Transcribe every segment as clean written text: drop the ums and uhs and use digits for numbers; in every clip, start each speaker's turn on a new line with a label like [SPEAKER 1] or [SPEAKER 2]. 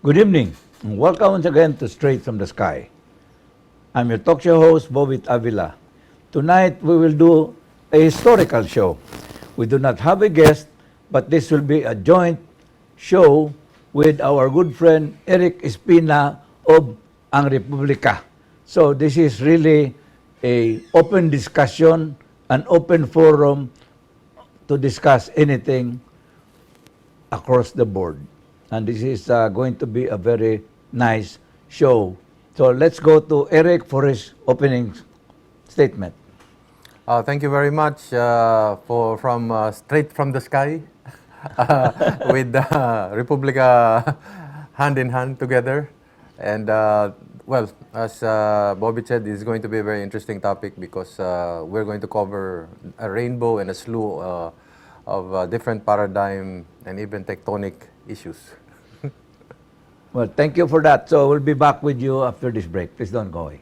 [SPEAKER 1] Good evening, and welcome once again to Straight from the Sky. I'm your talk show host, Bobit Avila. Tonight, we will do a historical show. We do not have a guest, but this will be a joint show with our good friend, Erik Espina of Ang Republika. So this is really a open discussion, an open forum to discuss anything across the board. And this is going to be a very nice show. So let's go to Erik for his opening statement.
[SPEAKER 2] Thank you very much from Straight from the Sky with Republika hand in hand together. And well, as Bobby said, it's going to be a very interesting topic because we're going to cover a rainbow and a slew of different paradigm and even tectonic issues.
[SPEAKER 1] Well, thank you for that. So we'll be back with you after this break. Please don't go away.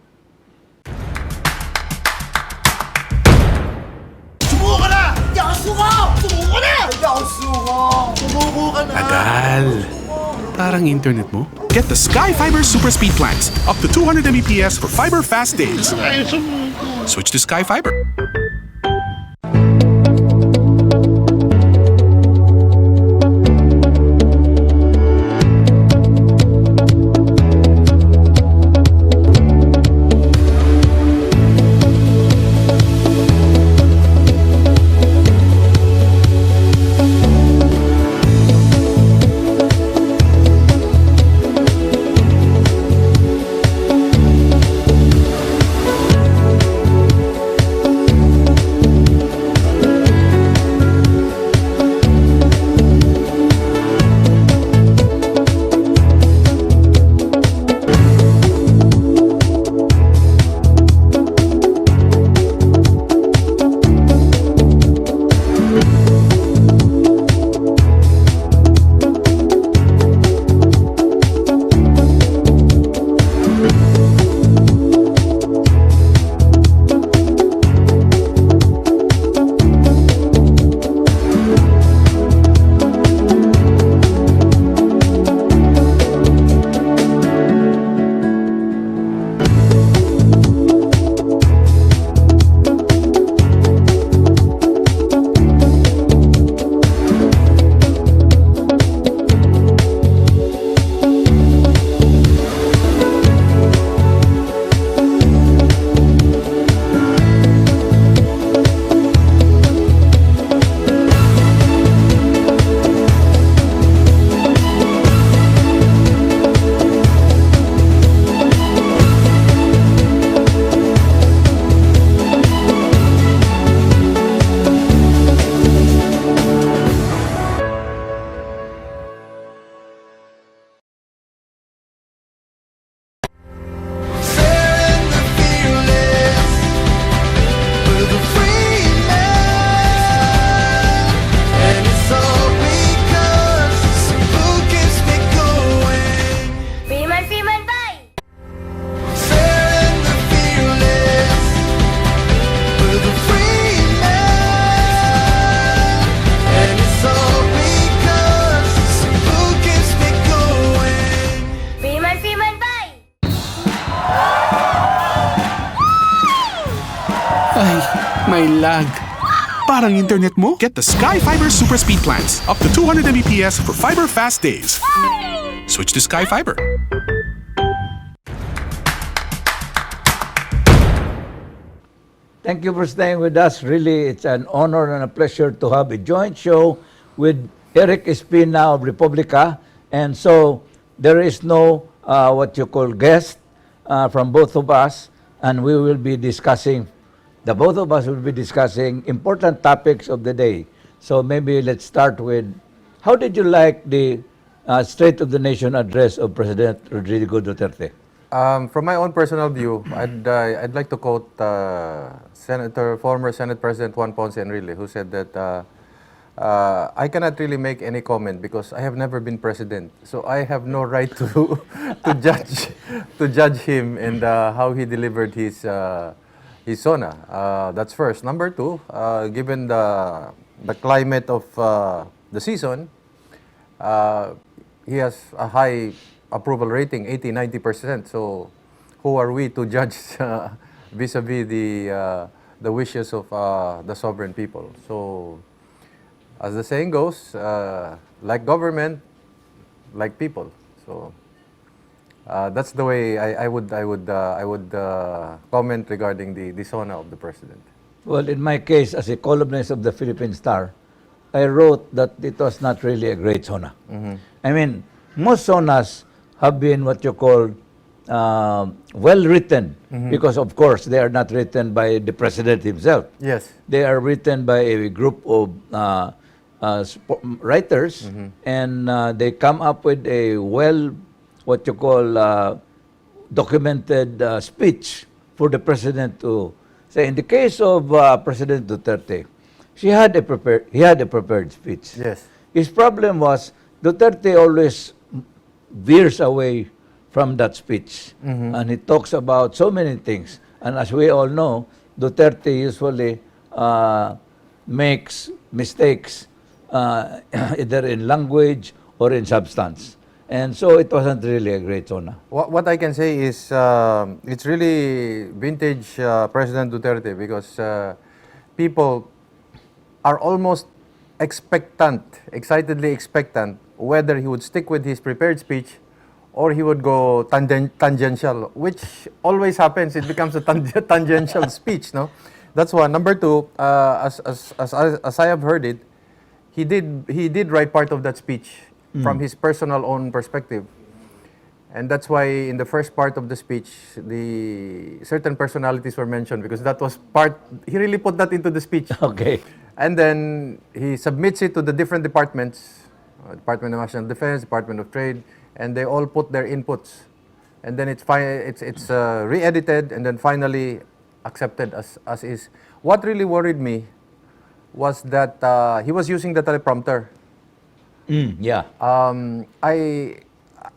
[SPEAKER 3] Sumuko ka na! Hindi ako suko! Sumuko ka na! Hindi ako suko! Sumuko ka na!
[SPEAKER 4] Tagal. Parang internet mo. Get the Sky Fiber Super Speed plans. Up to 200 Mbps for fiber fast days.
[SPEAKER 3] Ay, sumuko!
[SPEAKER 4] Switch to Sky Fiber. Ay, may lag. Parang internet mo? Get the Sky Fiber Super Speed plans. Up to 200 Mbps for fiber fast days. Switch to Sky Fiber.
[SPEAKER 1] Thank you for staying with us. Really, it's an honor and a pleasure to have a joint show with Erik Espina of Republika. And so there is no what you call guest from both of us, and we will be discussing, the both of us will be discussing important topics of the day. So maybe let's start with, how did you like the State of the Nation address of President Rodrigo Duterte?
[SPEAKER 2] From my own personal view, I'd like to quote former Senate President Juan Ponce Enrile, who said that I cannot really make any comment because I have never been president, so I have no right to to judge him and how he delivered his SONA. That's first. Number two, given the climate of the season, he has a high approval rating 80-90%. So who are we to judge vis-a-vis the wishes of the sovereign people? So as the saying goes, like government, like people. So that's the way I would comment regarding the SONA of the president.
[SPEAKER 1] Well, in my case, as a columnist of the Philippine Star, I wrote that it was not really a great SONA. I mean, most SONAs have been what you call well written, because of course they are not written by the president himself.
[SPEAKER 2] Yes.
[SPEAKER 1] They are written by a group of writers, and they come up with a what you call documented speech for the president to say. In the case of President Duterte, he had a prepared speech.
[SPEAKER 2] Yes.
[SPEAKER 1] His problem was Duterte always veers away from that speech, and he talks about so many things. And as we all know, Duterte usually makes mistakes either in language or in substance. And so it wasn't really a great SONA.
[SPEAKER 2] What I can say is it's really vintage President Duterte, because people are almost excitedly expectant whether he would stick with his prepared speech or he would go tangential, which always happens. It becomes a tangential speech, no? That's one. Number two, as I have heard it, he did write part of that speech from his personal own perspective. And that's why in the first part of the speech, the certain personalities were mentioned, because that was part, he really put that into the speech.
[SPEAKER 1] Okay.
[SPEAKER 2] And then he submits it to the different departments, Department of National Defense, Department of Trade, and they all put their inputs. And then it's re-edited and then finally accepted as is. What really worried me was that he was using the teleprompter.
[SPEAKER 1] Yeah.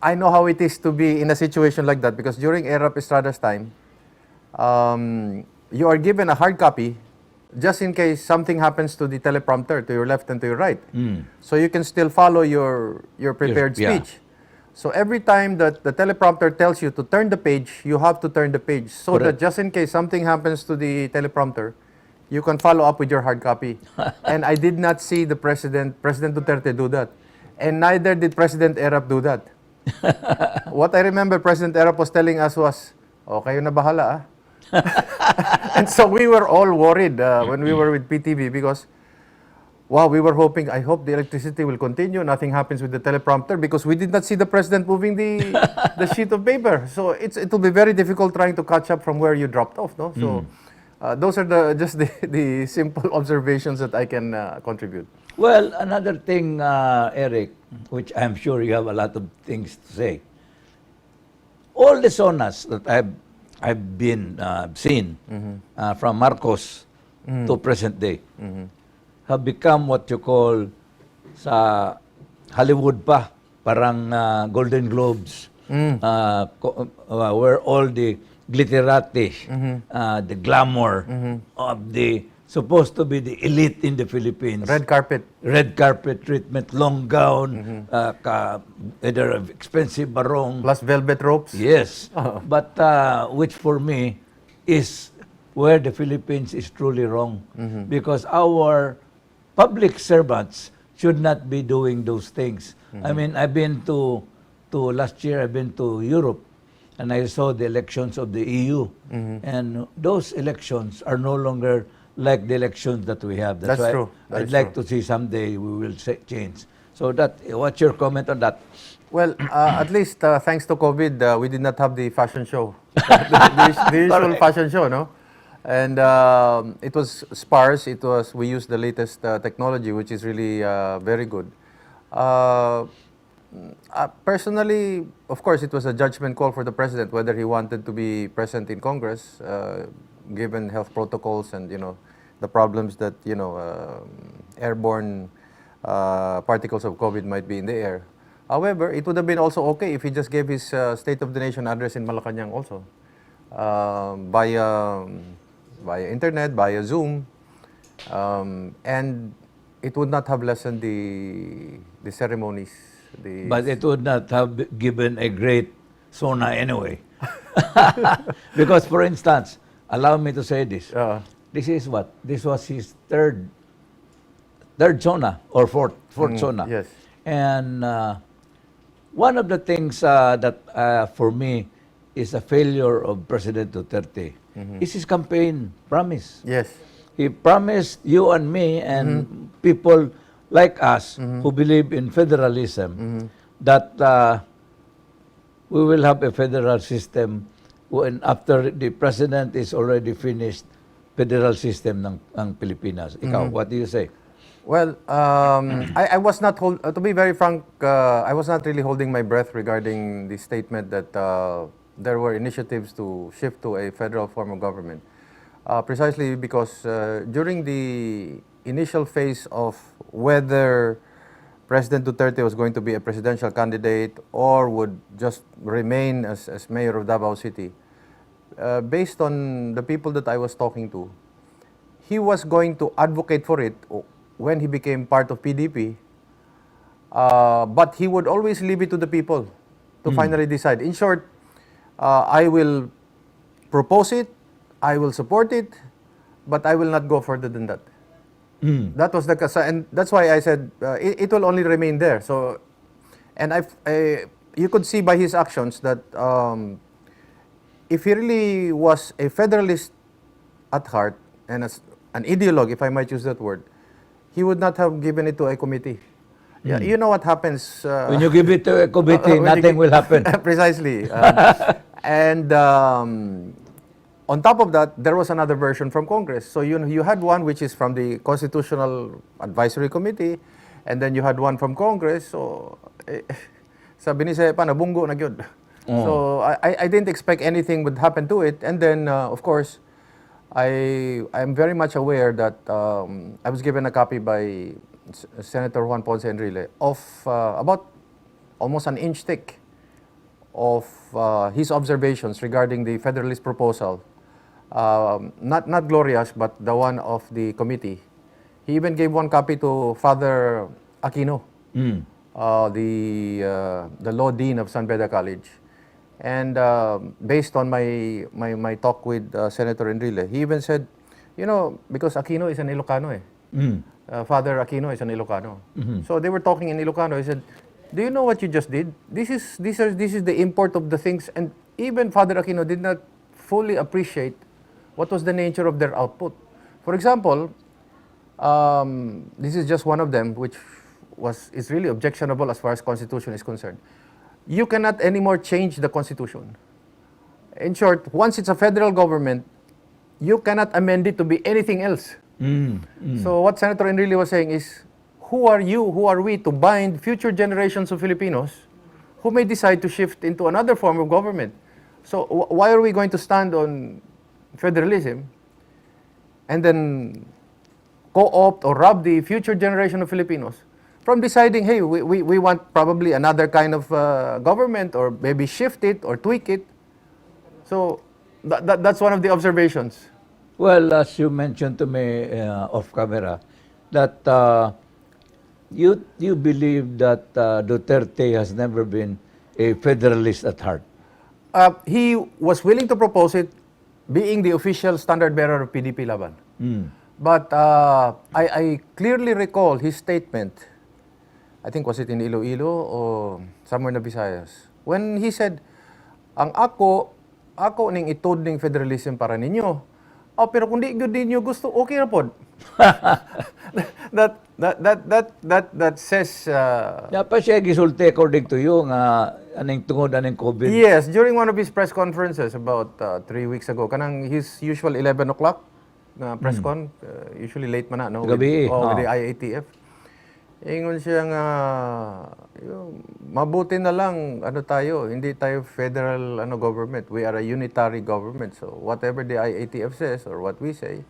[SPEAKER 2] I know how it is to be in a situation like that, because during Erap Estrada's time, you are given a hard copy just in case something happens to the teleprompter to your left and to your right. So you can still follow your prepared
[SPEAKER 1] Yeah.
[SPEAKER 2] speech. So every time that the teleprompter tells you to turn the page, you have to turn the page, so that just in case something happens to the teleprompter, you can follow up with your hard copy. And I did not see President Duterte do that. And neither did President Erap do that. What I remember President Erap was telling us was, "Oh, kayo na bahala, ah." And so we were all worried when we were with PTV, because, wow, we were hoping, I hope the electricity will continue, nothing happens with the teleprompter, because we did not see the president moving the sheet of paper. So it will be very difficult trying to catch up from where you dropped off, no? So those are just the simple observations that I can contribute.
[SPEAKER 1] Well, another thing, Eric, which I'm sure you have a lot of things to say. All the SONAs that I've been seen from Marcos to present day have become what you call sa Hollywood pa, parang Golden Globes, where all the glitterati, the glamour of the supposed to be the elite in the Philippines.
[SPEAKER 2] Red carpet.
[SPEAKER 1] Red carpet treatment, long gown, either of expensive barong.
[SPEAKER 2] Plus velvet ropes.
[SPEAKER 1] Yes, but which for me is where the Philippines is truly wrong, because our public servants should not be doing those things. I mean, I've been to last year, I've been to Europe, and I saw the elections of the EU, and those elections are no longer like the elections that we have.
[SPEAKER 2] That's
[SPEAKER 1] why
[SPEAKER 2] true. That
[SPEAKER 1] I'd
[SPEAKER 2] is
[SPEAKER 1] like
[SPEAKER 2] true.
[SPEAKER 1] to see someday we will change. So what's your comment on that?
[SPEAKER 2] Well, at least thanks to COVID, we did not have the fashion show, the usual fashion show, no? And it was sparse. We used the latest technology, which is really very good. Personally, of course, it was a judgment call for the president whether he wanted to be present in Congress, given health protocols and the problems that airborne particles of COVID might be in the air. However, it would have been also okay if he just gave his State of the Nation address in Malacanang also, via internet, via Zoom, and it would not have lessened the ceremonies
[SPEAKER 1] But it would not have given a great SONA anyway. Because, for instance, allow me to say this. This is what? This was his third SONA or fourth SONA.
[SPEAKER 2] yes.
[SPEAKER 1] And one of the things that for me is a failure of President Duterte is his campaign promise.
[SPEAKER 2] Yes.
[SPEAKER 1] He promised you and me and people like us who believe in federalism that we will have a federal system when after the president is already finished federal system ng Pilipinas. Ikaw, what do you say?
[SPEAKER 2] Well, I was not, to be very frank, I was not really holding my breath regarding the statement that there were initiatives to shift to a federal form of government. Precisely because during the initial phase of whether President Duterte was going to be a presidential candidate or would just remain as mayor of Davao City, based on the people that I was talking to, he was going to advocate for it when he became part of PDP, but he would always leave it to the people to finally decide. In short, I will propose it, I will support it, but I will not go further than that. That was the and that's why I said it will only remain there. So, and you could see by his actions that if he really was a federalist at heart and as an ideologue, if I might use that word, he would not have given it to a committee. Yeah, you know what happens
[SPEAKER 1] When you give it to a committee, nothing will happen.
[SPEAKER 2] Precisely. And on top of that, there was another version from Congress. So you had one which is from the Constitutional Advisory Committee, and then you had one from Congress. So sabi ni Sepa, nabunggo na gyud. So I didn't expect anything would happen to it. And then, of course, I'm very much aware that I was given a copy by Senator Juan Ponce Enrile of about almost an inch thick of his observations regarding the Federalist proposal. Not Gloria's, but the one of the committee. He even gave one copy to Father Aquino, the law dean of San Beda College. And based on my talk with Senator Enrile, he even said, you know, because Aquino is an Ilocano Father Aquino is an Ilocano. So they were talking in Ilocano. He said, do you know what you just did? This is the import of the things. And even Father Aquino did not fully appreciate what was the nature of their output. For example, this is just one of them, which is really objectionable as far as Constitution is concerned. You cannot anymore change the Constitution. In short, once it's a federal government, you cannot amend it to be anything else. So what Senator Enrile was saying is, who are you, who are we to bind future generations of Filipinos who may decide to shift into another form of government? So why are we going to stand on federalism and then co-opt or rob the future generation of Filipinos from deciding, hey, we want probably another kind of government, or maybe shift it or tweak it? So that's one of the observations.
[SPEAKER 1] Well, as you mentioned to me off camera, that you believe that Duterte has never been a federalist at heart.
[SPEAKER 2] He was willing to propose it, being the official standard bearer of PDP Laban. But I clearly recall his statement, I think was it in Iloilo or somewhere in the Visayas, when he said, ang ako ning itod ning federalism para ninyo. Oh, pero kung di gyud ninyo gusto, okay ra pod. That says
[SPEAKER 1] Ya pa siya gisulti according to you nga aning tungod aning COVID.
[SPEAKER 2] yes, during one of his press conferences about 3 weeks ago, kanang his usual 11 o'clock na press con, usually late man na, no?
[SPEAKER 1] Gabi,
[SPEAKER 2] with the IATF. Ingon siya nga, mabuti na lang, hindi tayo federal government. We are a unitary government. So whatever the IATF says or what we say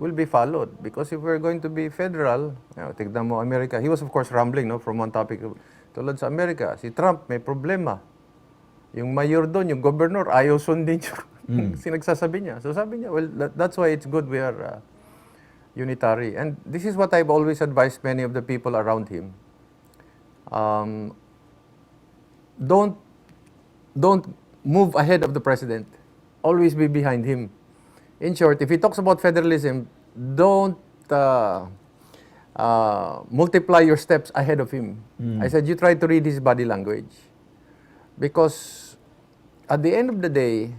[SPEAKER 2] will be followed. Because if we're going to be federal, tignan mo America. He was of course rambling from one topic. Tulad sa Amerika, si Trump may problema. Yung mayor doon, yung governor, ayaw sundin yung sinagsasabi niya. So sabi niya, well, that's why it's good we are unitary. And this is what I've always advised many of the people around him. um, don't don't move ahead of the president. Always be behind him. In short, if he talks about federalism, don't multiply your steps ahead of him. I said, you try to read his body language. Because at the end of the day,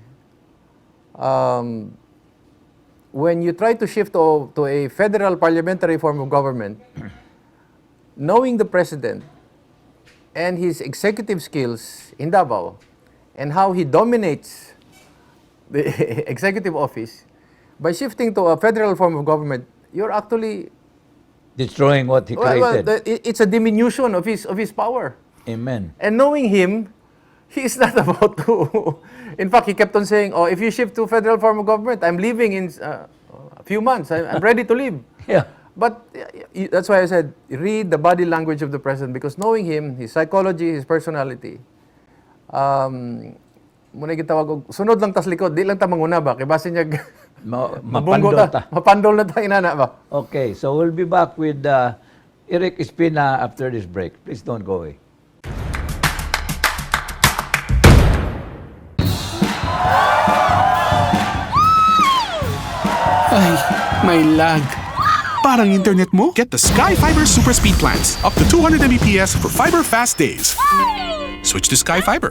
[SPEAKER 2] when you try to shift to a federal parliamentary form of government, knowing the president and his executive skills in Davao and how he dominates the executive office, by shifting to a federal form of government, you're actually
[SPEAKER 1] Destroying what he created.
[SPEAKER 2] it's a diminution of his power.
[SPEAKER 1] Amen.
[SPEAKER 2] And knowing him, he is not about to. In fact, he kept on saying, "Oh, if you shift to federal form of government, I'm leaving in a few months. I'm ready to leave."
[SPEAKER 1] Yeah.
[SPEAKER 2] But that's why I said, read the body language of the president, because knowing him, his psychology, his personality, muna gitawag og sunod lang tas likod, di lang ta manguna ba kay base niya
[SPEAKER 1] Mapandol ta.
[SPEAKER 2] mapandol na ta inana ba.
[SPEAKER 1] Okay, so we'll be back with Erik Espina after this break. Please don't go away.
[SPEAKER 4] Ay, may lag. Parang internet mo? Get the Sky Fiber Super Speed Plans. Up to 200 Mbps for fiber fast days. Switch to Sky Fiber.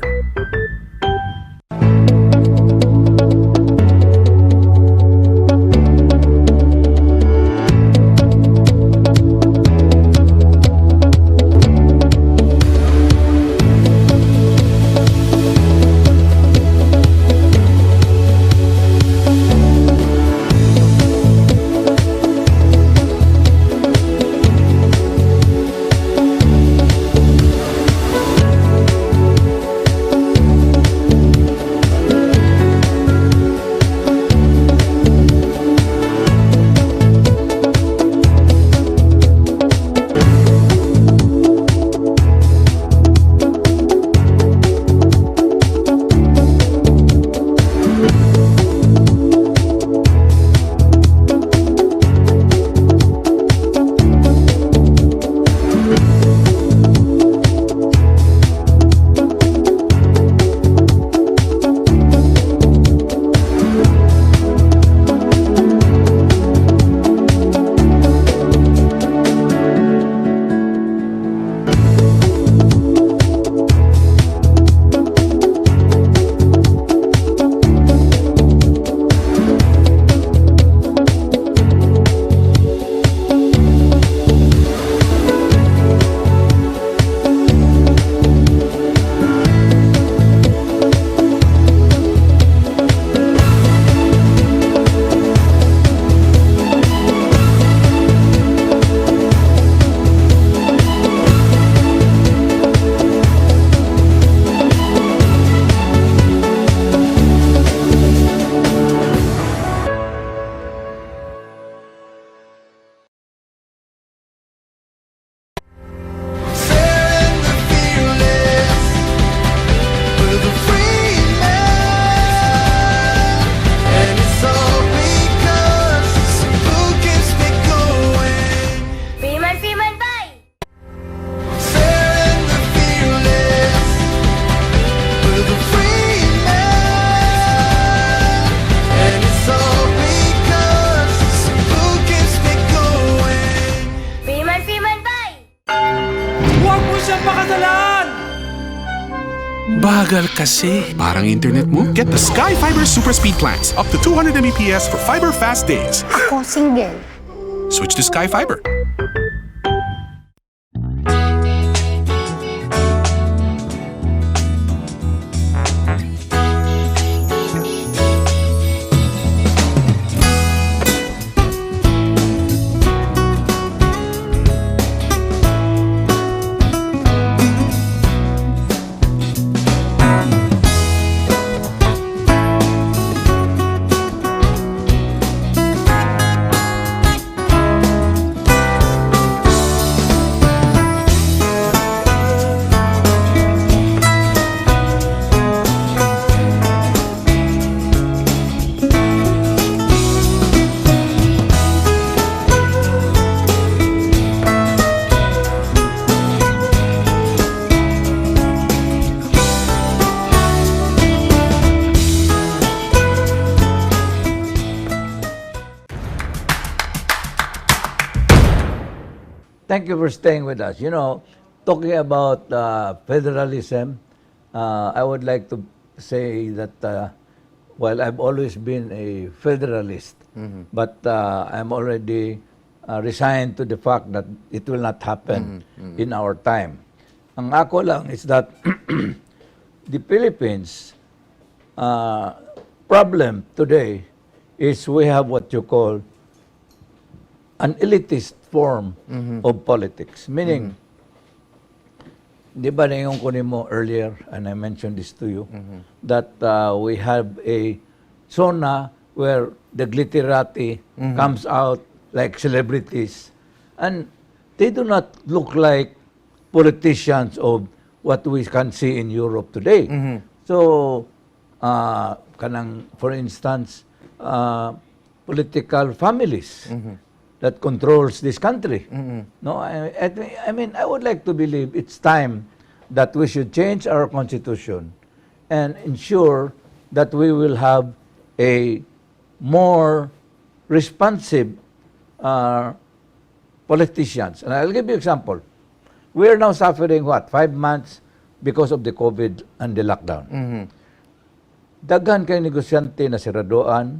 [SPEAKER 4] Bagal kasi. Parang internet mo? Get the Sky Fiber Super Speed Plans. Up to 200 Mbps for fiber fast days.
[SPEAKER 5] Ako single.
[SPEAKER 4] Switch to Sky Fiber.
[SPEAKER 1] thank you for staying with us. Talking about federalism, I would like to say that while I've always been a federalist, but I'm already resigned to the fact that it will not happen in our time. Ang ako lang is that the Philippines problem today is we have what you call an elitist form of politics. Meaning, di ba na yung kunin mo earlier, and I mentioned this to you, that we have a zona where the glitterati comes out like celebrities, and they do not look like politicians of what we can see in Europe today. So, for instance, political families that controls this country. No, I mean, I would like to believe it's time that we should change our constitution and ensure that we will have a more responsive politicians. And I'll give you an example. We are now suffering, 5 months because of the COVID and the lockdown. Daghan kay negosyante na siraduan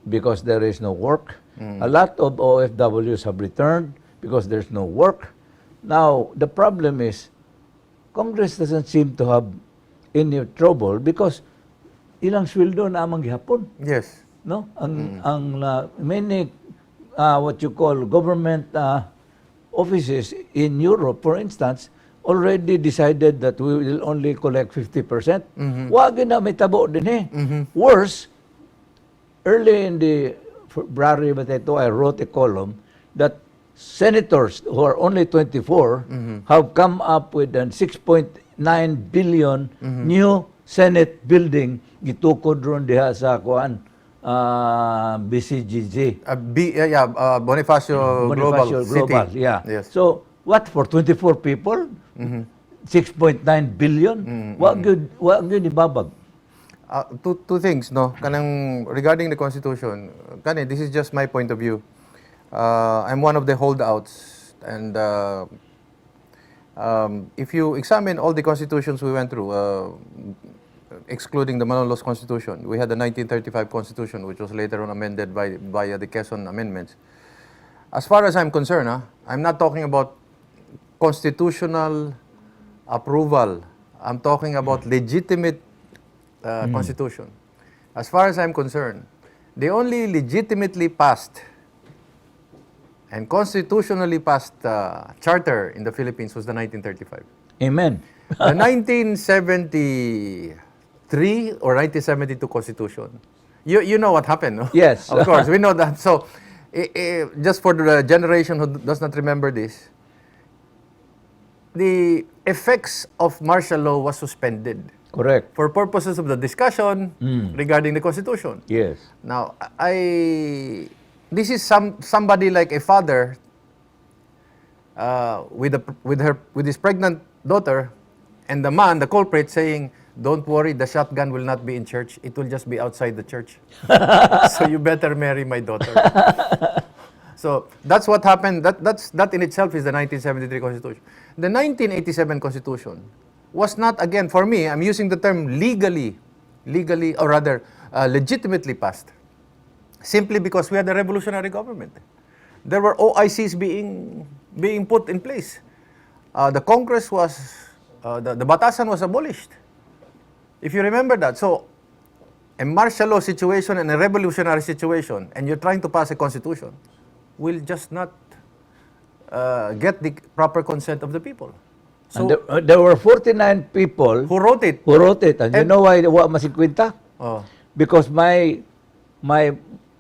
[SPEAKER 1] because there is no work. A lot of OFWs have returned because there's no work. Now, the problem is, Congress doesn't seem to have any trouble because ilang sweldo na amang gihapon.
[SPEAKER 2] Yes.
[SPEAKER 1] No? Many, what you call government offices in Europe, for instance, already decided that we will only collect 50%. Wag na may tabo din eh. Worse, early in the February, but I wrote a column that senators who are only 24 have come up with a 6.9 billion new Senate building gitukod ron diha sa BCGG.
[SPEAKER 2] Bonifacio Global
[SPEAKER 1] Global,
[SPEAKER 2] City.
[SPEAKER 1] yeah.
[SPEAKER 2] Yes.
[SPEAKER 1] So, what, for 24 people? 6.9 billion? What good ibabag?
[SPEAKER 2] Two things, no? Regarding the Constitution, this is just my point of view. I'm one of the holdouts, and if you examine all the constitutions we went through, excluding the Malolos Constitution, we had the 1935 Constitution, which was later on amended by the Quezon Amendments. As far as I'm concerned, I'm not talking about constitutional approval. I'm talking about legitimate constitution. As far as I'm concerned, the only legitimately passed and constitutionally passed charter in the Philippines was the 1935.
[SPEAKER 1] Amen.
[SPEAKER 2] The 1973 or 1972 Constitution. You know what happened, no?
[SPEAKER 1] Yes.
[SPEAKER 2] Of course, we know that. So, just for the generation who does not remember this, the effects of martial law was suspended
[SPEAKER 1] Correct.
[SPEAKER 2] for purposes of the discussion regarding the Constitution.
[SPEAKER 1] Yes.
[SPEAKER 2] Now, this is somebody like a father with his pregnant daughter, and the man, the culprit, saying, "Don't worry, the shotgun will not be in church. It will just be outside the church. So you better marry my daughter." So that's what happened. That in itself is the 1973 Constitution. The 1987 Constitution was not, again, for me, I'm using the term legally, or rather, legitimately passed. Simply because we had a revolutionary government. There were OICs being put in place. The Congress was, the Batasan was abolished. If you remember that. So, a martial law situation and a revolutionary situation, and you're trying to pass a constitution, will just not get the proper consent of the people. So,
[SPEAKER 1] And there were 49 people
[SPEAKER 2] who wrote it?
[SPEAKER 1] And you know why wa masikwenta?
[SPEAKER 2] Oh.
[SPEAKER 1] Because my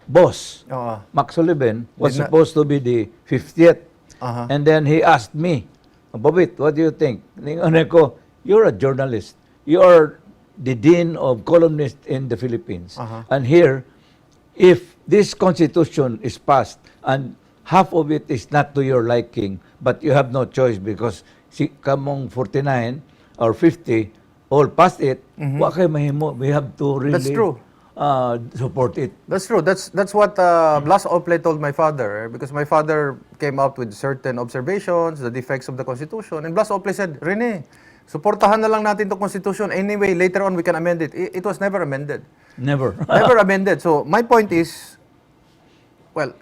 [SPEAKER 1] boss,
[SPEAKER 2] Oo.
[SPEAKER 1] Max Sullivan, was
[SPEAKER 2] Did not-
[SPEAKER 1] supposed to be the 50th.
[SPEAKER 2] Uh-huh.
[SPEAKER 1] And then he asked me, "Bobit, what do you think?" Ningon ko, "You're a journalist. You're the dean of columnists in the Philippines.
[SPEAKER 2] Uh-huh.
[SPEAKER 1] And here, if this constitution is passed and half of it is not to your liking, but you have no choice because kamong 49 or 50 all passed it, wa kay mahimo. We have to really
[SPEAKER 2] That's true.
[SPEAKER 1] support it.
[SPEAKER 2] That's true. That's what Blas Ople told my father, because my father came out with certain observations, the defects of the Constitution, and Blas Ople said, Rene, suportahan na lang natin the Constitution. Anyway, later on we can amend it. It was never amended.
[SPEAKER 1] Never.
[SPEAKER 2] Never amended. So my point is, well,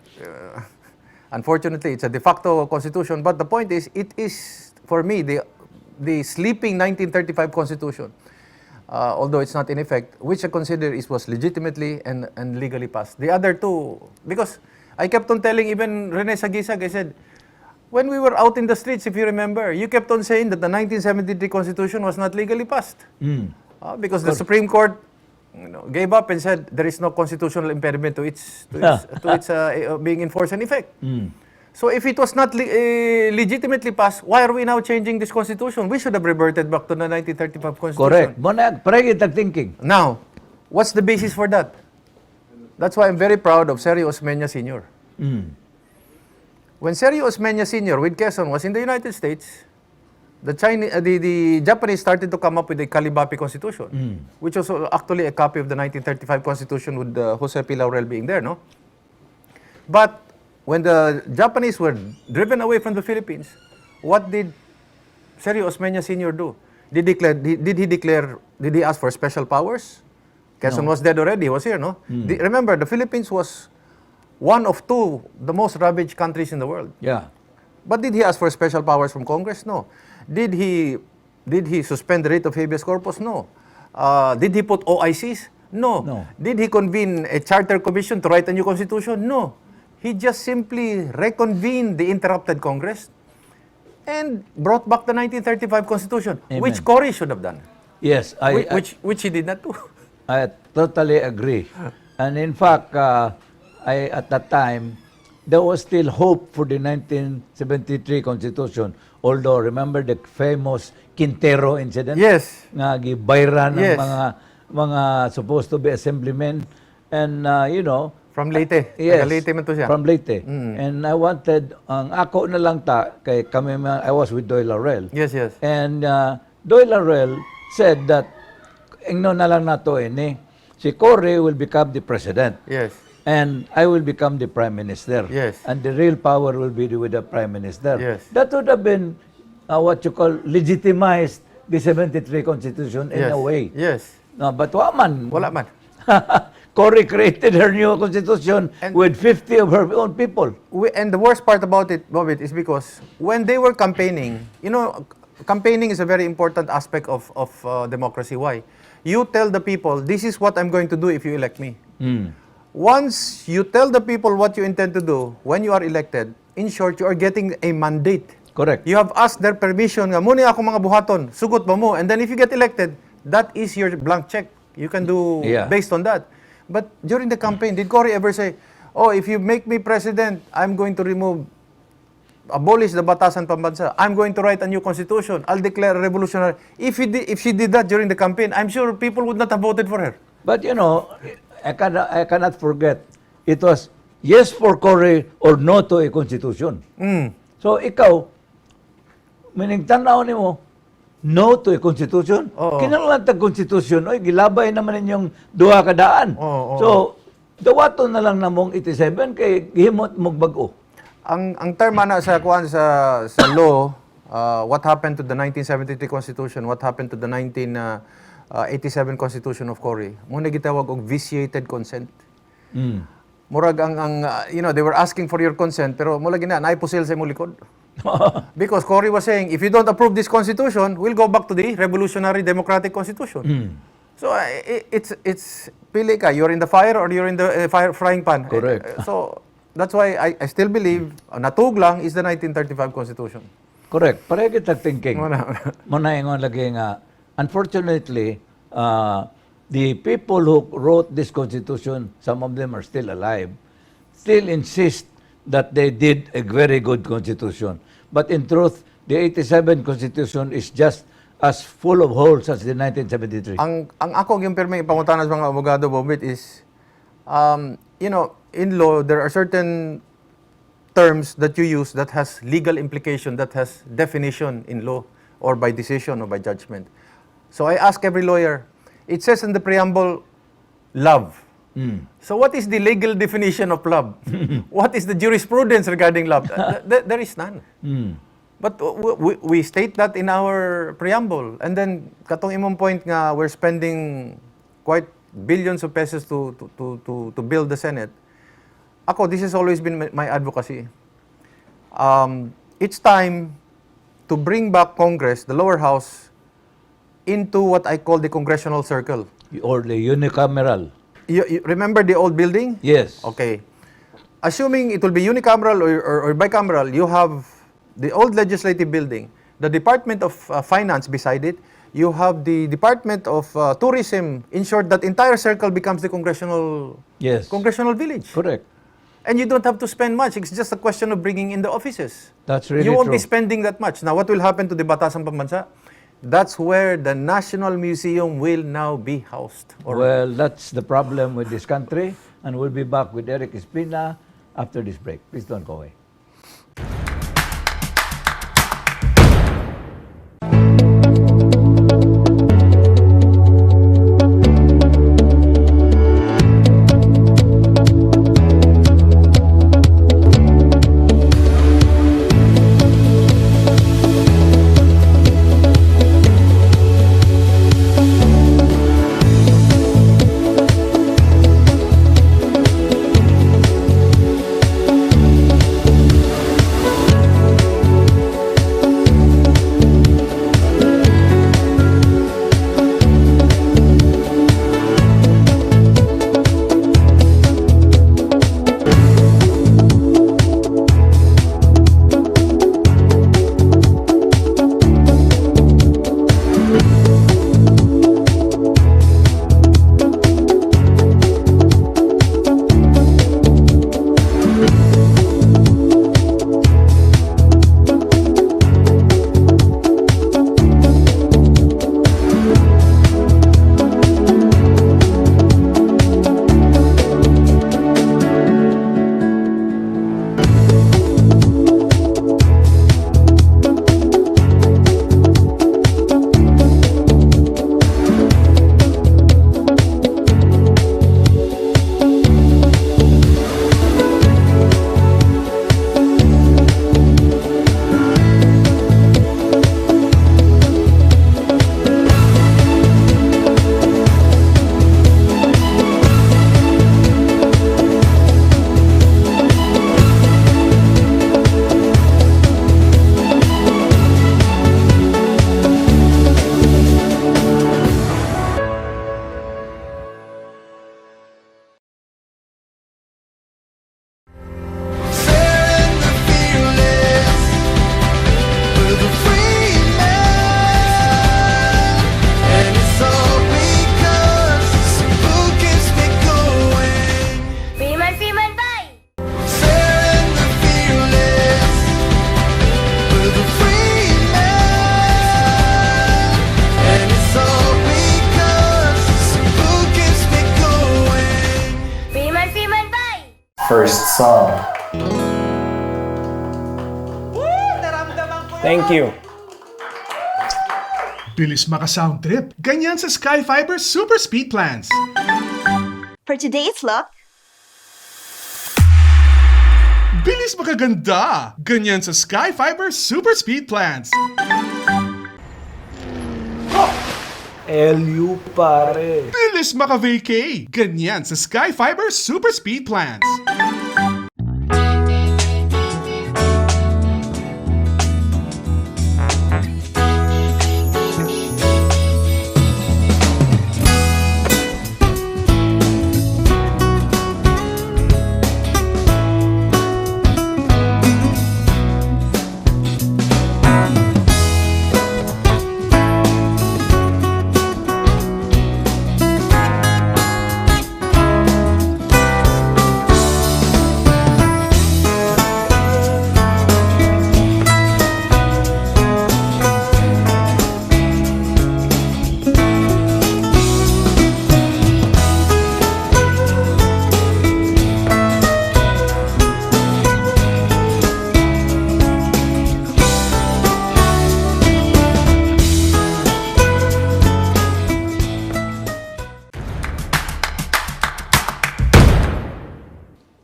[SPEAKER 2] unfortunately, it's a de facto Constitution, but the point is, it is, for me, the sleeping 1935 Constitution, although it's not in effect, which I consider was legitimately and legally passed. The other two, because I kept on telling even Rene Sagisag, I said, when we were out in the streets, if you remember, you kept on saying that the 1973 Constitution was not legally passed. Because the Supreme Court gave up and said there is no constitutional impediment to its being enforced in effect. So if it was not legitimately passed, why are we now changing this Constitution? We should have reverted back to the 1935 Constitution.
[SPEAKER 1] Correct. Monag, parang itag thinking.
[SPEAKER 2] Now, what's the basis for that? That's why I'm very proud of Sergio Osmeña Sr. When Sergio Osmeña Sr. with Quezon was in the United States, the Japanese started to come up with a Kalibapi Constitution, which was actually a copy of the 1935 Constitution with Jose P. Laurel being there, no? But when the Japanese were driven away from the Philippines, what did Sergio Osmeña Sr. do? Did he ask for special powers? Quezon was dead already, he was here, no? Remember, the Philippines was one of two, the most ravaged countries in the world.
[SPEAKER 1] Yeah.
[SPEAKER 2] But did he ask for special powers from Congress? No. Did he suspend the writ of habeas corpus? No. Did he put OICs? No. Did he convene a charter commission to write a new constitution? No. He just simply reconvened the interrupted Congress and brought back the 1935 Constitution, which Cory should have done.
[SPEAKER 1] Yes,
[SPEAKER 2] which he did not do.
[SPEAKER 1] I totally agree. And in fact, at that time, there was still hope for the 1973 Constitution. Although, remember the famous Quintero incident?
[SPEAKER 2] Yes.
[SPEAKER 1] Nga gibayra ng
[SPEAKER 2] Yes.
[SPEAKER 1] mga supposed to be assemblymen. And,
[SPEAKER 2] From Leyte.
[SPEAKER 1] yes,
[SPEAKER 2] Taga Leyte man to siya.
[SPEAKER 1] from Leyte. And I wanted, ang ako na lang kay kami, I was with Doyle Laurel.
[SPEAKER 2] Yes.
[SPEAKER 1] And Doyle Laurel said that, ingno na lang nato si Cory will become the president.
[SPEAKER 2] Yes.
[SPEAKER 1] And I will become the Prime Minister.
[SPEAKER 2] Yes.
[SPEAKER 1] And the real power will be with the Prime Minister.
[SPEAKER 2] Yes.
[SPEAKER 1] That would have been what you call legitimized the 73 Constitution in
[SPEAKER 2] Yes.
[SPEAKER 1] a way.
[SPEAKER 2] Yes.
[SPEAKER 1] No, but waman.
[SPEAKER 2] Wala man.
[SPEAKER 1] Cory created her new Constitution with 50 of her own people.
[SPEAKER 2] And the worst part about it, Bobit, is because when they were campaigning, campaigning is a very important aspect of democracy. Why? You tell the people, this is what I'm going to do if you elect me. Once you tell the people what you intend to do when you are elected, in short, you are getting a mandate.
[SPEAKER 1] Correct.
[SPEAKER 2] You have asked their permission, nga muna ako mga buhaton, sugot ba mo? And then if you get elected, that is your blank check. You can do based on that. But during the campaign, did Cory ever say, oh, if you make me president, I'm going to abolish the Batasan Pambansa. I'm going to write a new constitution. I'll declare a revolutionary. If she did that during the campaign, I'm sure people would not have voted for her.
[SPEAKER 1] But I cannot forget, it was yes for Cory or no to a constitution. So ikaw, minigtanaw ni mo, no to a constitution? Kinahanglan tag constitution, gilabay naman ninyong duha ka daan. So, dawaton na lang namong 87 kay gihimot mog bag-o.
[SPEAKER 2] Ang term na sa law, what happened to the 1973 Constitution, what happened to the 1987 Constitution of Cory, muna gitawag og vitiated consent. Murag they were asking for your consent, pero mula gina naipusil sa imong likod. Because Cory was saying, if you don't approve this constitution, we'll go back to the revolutionary democratic constitution. So it's pili ka, you're in the fire or you're in the frying pan.
[SPEAKER 1] Correct.
[SPEAKER 2] So that's why I still believe natug is the 1935 constitution.
[SPEAKER 1] Correct. Pareho kita thinking. Muna ingon lagi nga, unfortunately, the people who wrote this constitution, some of them are still alive, still insist that they did a very good constitution. But in truth, the 87 constitution is just as full of holes as the 1973.
[SPEAKER 2] Ang ako yung pirmi ipangutanan sa mga abogado, Bobit, is, in law, there are certain terms that you use that has legal implication, that has definition in law, or by decision, or by judgment. So I ask every lawyer, it says in the preamble, love. So what is the legal definition of love? What is the jurisprudence regarding love? There is none. But we state that in our preamble. And then, katong imong point nga, we're spending quite billions of pesos to build the Senate. Ako, this has always been my advocacy. It's time to bring back Congress, the lower house, into what I call the congressional circle.
[SPEAKER 1] Or the unicameral.
[SPEAKER 2] You remember the old building?
[SPEAKER 1] Yes.
[SPEAKER 2] Okay. Assuming it will be unicameral or bicameral, you have the old legislative building, the Department of Finance beside it, you have the Department of Tourism. In short, that entire circle becomes the congressional village.
[SPEAKER 1] Correct.
[SPEAKER 2] And you don't have to spend much. It's just a question of bringing in the offices.
[SPEAKER 1] That's really
[SPEAKER 2] You won't
[SPEAKER 1] true.
[SPEAKER 2] be spending that much. Now, what will happen to the Batasang Pambansa? That's where the National Museum will now be housed.
[SPEAKER 1] Well, that's the problem with this country. And we'll be back with Erik Espina after this break. Please don't go away.
[SPEAKER 5] First song. Thank you.
[SPEAKER 4] Bilis maka-sound trip. Ganyan sa Sky Fiber Super Speed Plans.
[SPEAKER 6] For today's look,
[SPEAKER 4] Bilis makaganda. Ganyan sa Sky Fiber Super Speed Plans.
[SPEAKER 1] LU pare.
[SPEAKER 4] Bilis maka-vacay. Ganyan sa Sky Fiber Super Speed Plans.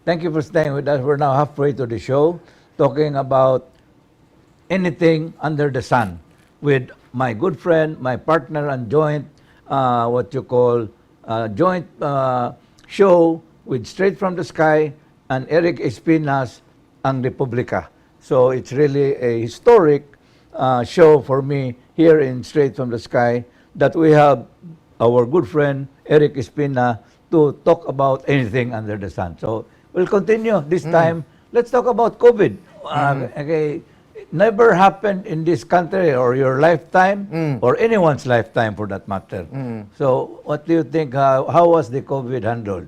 [SPEAKER 1] Thank you for staying with us. We're now halfway to the show, talking about anything under the sun with my good friend, my partner and joint, what you call, joint show with Straight from the Sky and Erik Espina's Ang Republika. So it's really a historic show for me here in Straight from the Sky that we have our good friend Erik Espina to talk about anything under the sun. So we'll continue this time. Let's talk about COVID. Okay, never happened in this country or your lifetime or anyone's lifetime for that matter. So what do you think? How was the COVID handled?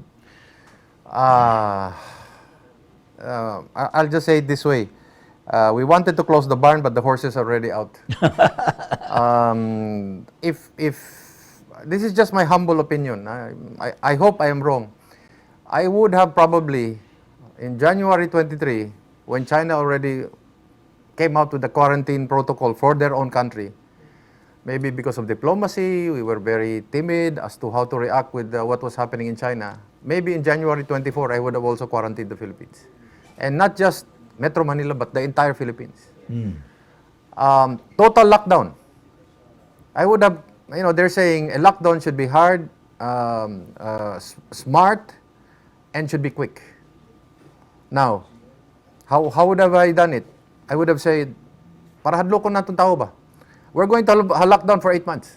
[SPEAKER 2] I'll just say it this way. We wanted to close the barn, but the horses are already out. If this is just my humble opinion, I hope I am wrong. I would have probably, in January 23, when China already came out with the quarantine protocol for their own country, maybe because of diplomacy, we were very timid as to how to react with what was happening in China. Maybe in January 24, I would have also quarantined the Philippines. And not just Metro Manila, but the entire Philippines. Total lockdown. I would have, they're saying a lockdown should be hard, smart, and should be quick. Now, how would have I done it? I would have said, para hadlokon natong tao ba? We're going to lockdown for 8 months.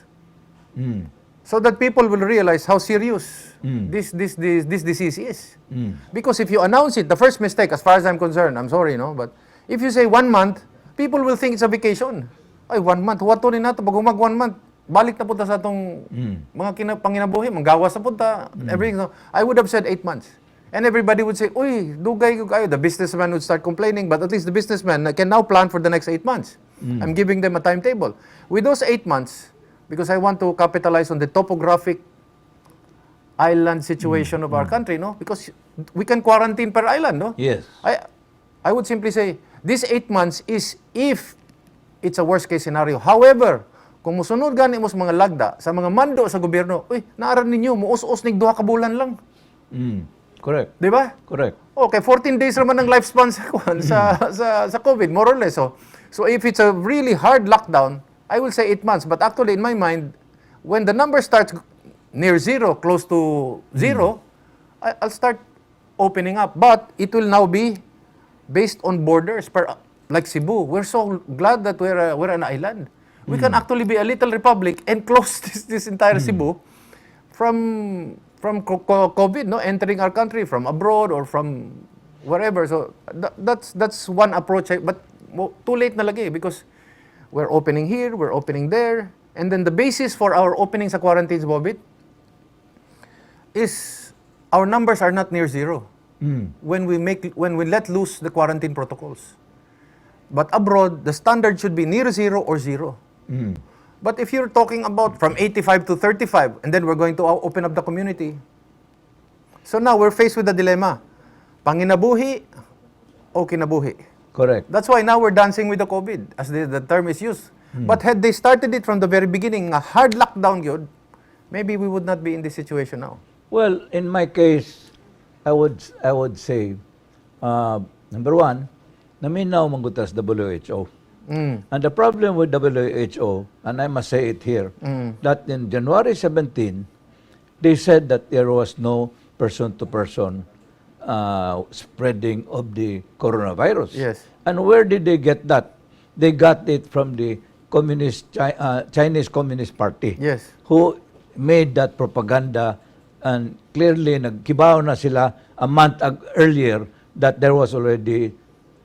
[SPEAKER 2] So that people will realize how serious this disease is. Because if you announce it, the first mistake, as far as I'm concerned, I'm sorry, but if you say 1 month, people will think it's a vacation. Ay, 1 month, wato ni nato, pag umag 1 month, balik na punta sa atong mga panginabuhi, manggawas na punta, everything. So, I would have said 8 months. And everybody would say, uy, dugay ko kayo. The businessman would start complaining, but at least the businessman can now plan for the next 8 months. I'm giving them a timetable. With those 8 months, because I want to capitalize on the topographic island situation of our country, because we can quarantine per island,
[SPEAKER 1] Yes.
[SPEAKER 2] I would simply say, this 8 months is if it's a worst case scenario. However, kung musunod gani mo sa mga lagda, sa mga mando sa gobyerno, uy, naaran ninyo, muus-us nig 2 ka bulan lang.
[SPEAKER 1] Correct.
[SPEAKER 2] Di ba?
[SPEAKER 1] Correct.
[SPEAKER 2] Okay, 14 days naman ang lifespan sa COVID, more or less. So if it's a really hard lockdown, I will say 8 months. But actually, in my mind, when the number starts near zero, close to zero, I'll start opening up. But it will now be based on borders. Like Cebu, we're so glad that we're an island. We can actually be a little republic and close this entire Cebu from COVID, entering our country from abroad or from wherever. So that's one approach. But too late na lagi because we're opening here, we're opening there, and then the basis for our opening sa quarantines, Bobit, is our numbers are not near zero when we let loose the quarantine protocols. But abroad, the standard should be near zero or zero. But if you're talking about from 85 to 35, and then we're going to open up the community. So now we're faced with the dilemma. Panginabuhi o kinabuhi?
[SPEAKER 1] Correct.
[SPEAKER 2] That's why now we're dancing with the COVID, as the term is used. But had they started it from the very beginning, a hard lockdown yun, maybe we would not be in this situation now.
[SPEAKER 1] Well, in my case, I would say, number one, naminaw manggutas WHO. And the problem with WHO, and I must say it here, that in January 17, they said that there was no person-to-person spreading of the coronavirus.
[SPEAKER 2] Yes.
[SPEAKER 1] And where did they get that? They got it from the Chinese Communist Party,
[SPEAKER 2] Yes.
[SPEAKER 1] who made that propaganda, and clearly nagkibaw na sila a month earlier that there was already